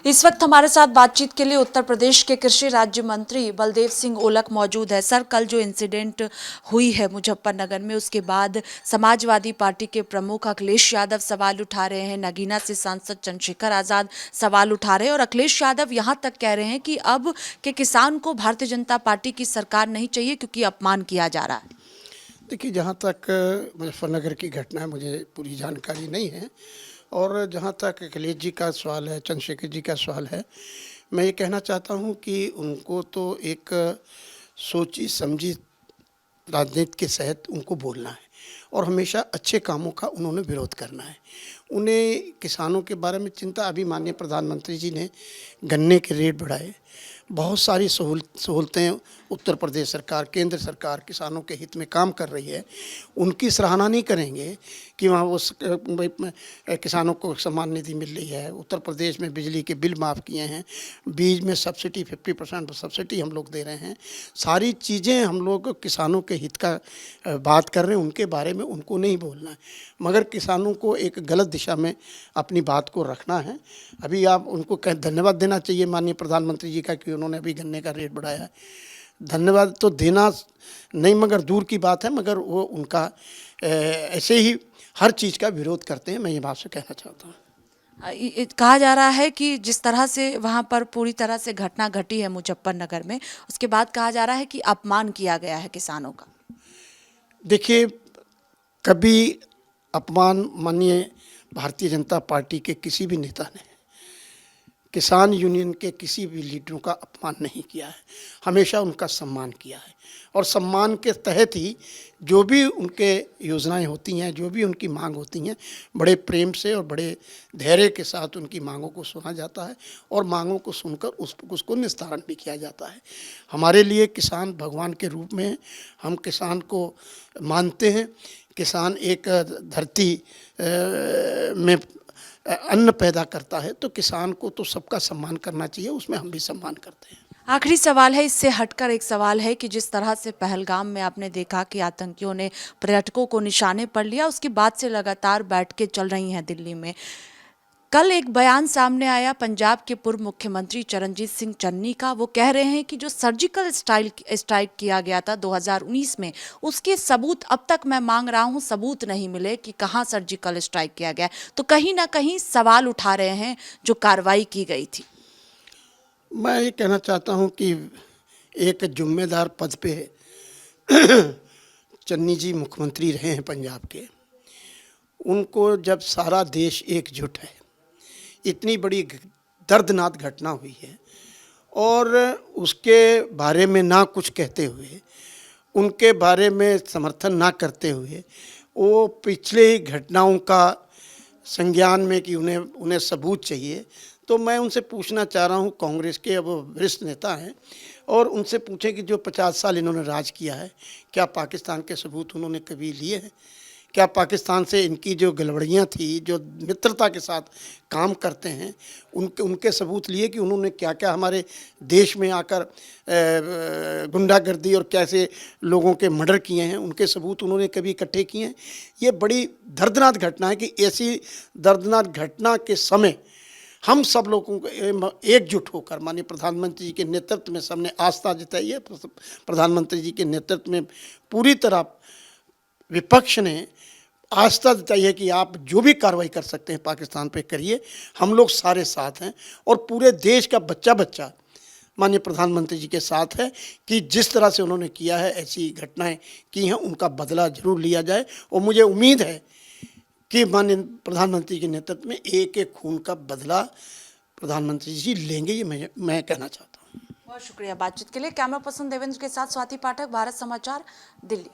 इस वक्त हमारे साथ बातचीत के लिए उत्तर प्रदेश के कृषि राज्य मंत्री बलदेव सिंह ओलक मौजूद है। सर, कल जो इंसिडेंट हुई है मुजफ्फरनगर में, उसके बाद समाजवादी पार्टी के प्रमुख अखिलेश यादव सवाल उठा रहे हैं, नगीना से सांसद चंद्रशेखर आजाद सवाल उठा रहे हैं और अखिलेश यादव यहां तक कह रहे हैं कि अब के किसान को भारतीय जनता पार्टी की सरकार नहीं चाहिए क्योंकि अपमान किया जा रहा है। देखिए, जहाँ तक मुजफ्फरनगर की घटना है मुझे पूरी जानकारी नहीं है, और जहाँ तक अखिलेश जी का सवाल है, चंद्रशेखर जी का सवाल है, मैं ये कहना चाहता हूँ कि उनको तो एक सोची समझी राजनीति के तहत उनको बोलना है और हमेशा अच्छे कामों का उन्होंने विरोध करना है। उन्हें किसानों के बारे में चिंता, अभी माननीय प्रधानमंत्री जी ने गन्ने के रेट बढ़ाए, बहुत सारी सहूलतें उत्तर प्रदेश सरकार, केंद्र सरकार किसानों के हित में काम कर रही है। उनकी सराहना नहीं करेंगे कि वहाँ वो किसानों को सम्मान निधि मिल रही है, उत्तर प्रदेश में बिजली के बिल माफ़ किए हैं, बीज में सब्सिडी 50% सब्सिडी हम लोग दे रहे हैं। सारी चीज़ें हम लोग किसानों के हित का बात कर रहे हैं, उनके बारे में उनको नहीं बोलना है, मगर किसानों को एक गलत दिशा में अपनी बात को रखना है। अभी आप उनको धन्यवाद देना चाहिए माननीय प्रधानमंत्री जी का कि उन्होंने अभी गन्ने का रेट बढ़ाया है। धन्यवाद तो देना नहीं मगर दूर की बात है, मगर वो उनका ऐसे ही हर चीज़ का विरोध करते हैं, मैं ये बात से कहना चाहता हूँ। कहा जा रहा है कि जिस तरह से वहां पर पूरी तरह से घटना घटी है मुजफ्फरनगर में, उसके बाद कहा जा रहा है कि अपमान किया गया है किसानों का। देखिए, कभी अपमान माननीय भारतीय जनता पार्टी के किसी भी नेता ने किसान यूनियन के किसी भी लीडरों का अपमान नहीं किया है, हमेशा उनका सम्मान किया है और सम्मान के तहत ही जो भी उनके योजनाएं होती हैं, जो भी उनकी मांग होती हैं, बड़े प्रेम से और बड़े धैर्य के साथ उनकी मांगों को सुना जाता है और मांगों को सुनकर उसको निस्तारण भी किया जाता है। हमारे लिए किसान भगवान के रूप में हैं, हम किसान को मानते हैं। किसान एक धरती में अन्न पैदा करता है, तो किसान को तो सबका सम्मान करना चाहिए, उसमें हम भी सम्मान करते हैं। आखिरी सवाल है, इससे हटकर एक सवाल है कि जिस तरह से पहलगाम में आपने देखा कि आतंकियों ने पर्यटकों को निशाने पर लिया, उसके बाद से लगातार बैठकें चल रही हैं दिल्ली में। कल एक बयान सामने आया पंजाब के पूर्व मुख्यमंत्री चरणजीत सिंह चन्नी का। वो कह रहे हैं कि जो सर्जिकल स्ट्राइक किया गया था 2019 में, उसके सबूत अब तक मैं मांग रहा हूं, सबूत नहीं मिले कि कहां सर्जिकल स्ट्राइक किया गया। तो कहीं ना कहीं सवाल उठा रहे हैं जो कार्रवाई की गई थी। मैं ये कहना चाहता हूँ कि एक जिम्मेदार पद पे चन्नी जी मुख्यमंत्री रहे हैं पंजाब के, उनको जब सारा देश एकजुट है, इतनी बड़ी दर्दनाक घटना हुई है और उसके बारे में ना कुछ कहते हुए, उनके बारे में समर्थन ना करते हुए, वो पिछले ही घटनाओं का संज्ञान में कि उन्हें सबूत चाहिए, तो मैं उनसे पूछना चाह रहा हूँ, कांग्रेस के अब वरिष्ठ नेता हैं, और उनसे पूछें कि जो 50 साल इन्होंने राज किया है, क्या पाकिस्तान के सबूत उन्होंने कभी लिए हैं? क्या पाकिस्तान से इनकी जो गड़बड़ियाँ थी, जो मित्रता के साथ काम करते हैं, उनके सबूत लिए कि उन्होंने क्या क्या हमारे देश में आकर गुंडागर्दी और कैसे लोगों के मर्डर किए हैं, उनके सबूत उन्होंने कभी इकट्ठे किए हैं? ये बड़ी दर्दनाक घटना है कि ऐसी दर्दनाक घटना के समय हम सब लोगों को एकजुट होकर माननीय प्रधानमंत्री जी के नेतृत्व में सबने आस्था जताई है। प्रधानमंत्री जी के नेतृत्व में पूरी तरह विपक्ष ने आस्था जताई है कि आप जो भी कार्रवाई कर सकते हैं पाकिस्तान पे करिए, हम लोग सारे साथ हैं और पूरे देश का बच्चा बच्चा माननीय प्रधानमंत्री जी के साथ है कि जिस तरह से उन्होंने किया है, ऐसी घटनाएं की हैं, उनका बदला जरूर लिया जाए। और मुझे उम्मीद है कि माननीय प्रधानमंत्री के नेतृत्व में एक एक खून का बदला प्रधानमंत्री जी लेंगे, ये मैं कहना चाहता हूँ। बहुत शुक्रिया बातचीत के लिए। कैमरा पर्सन देवेंद्र के साथ स्वाति पाठक, भारत समाचार, दिल्ली।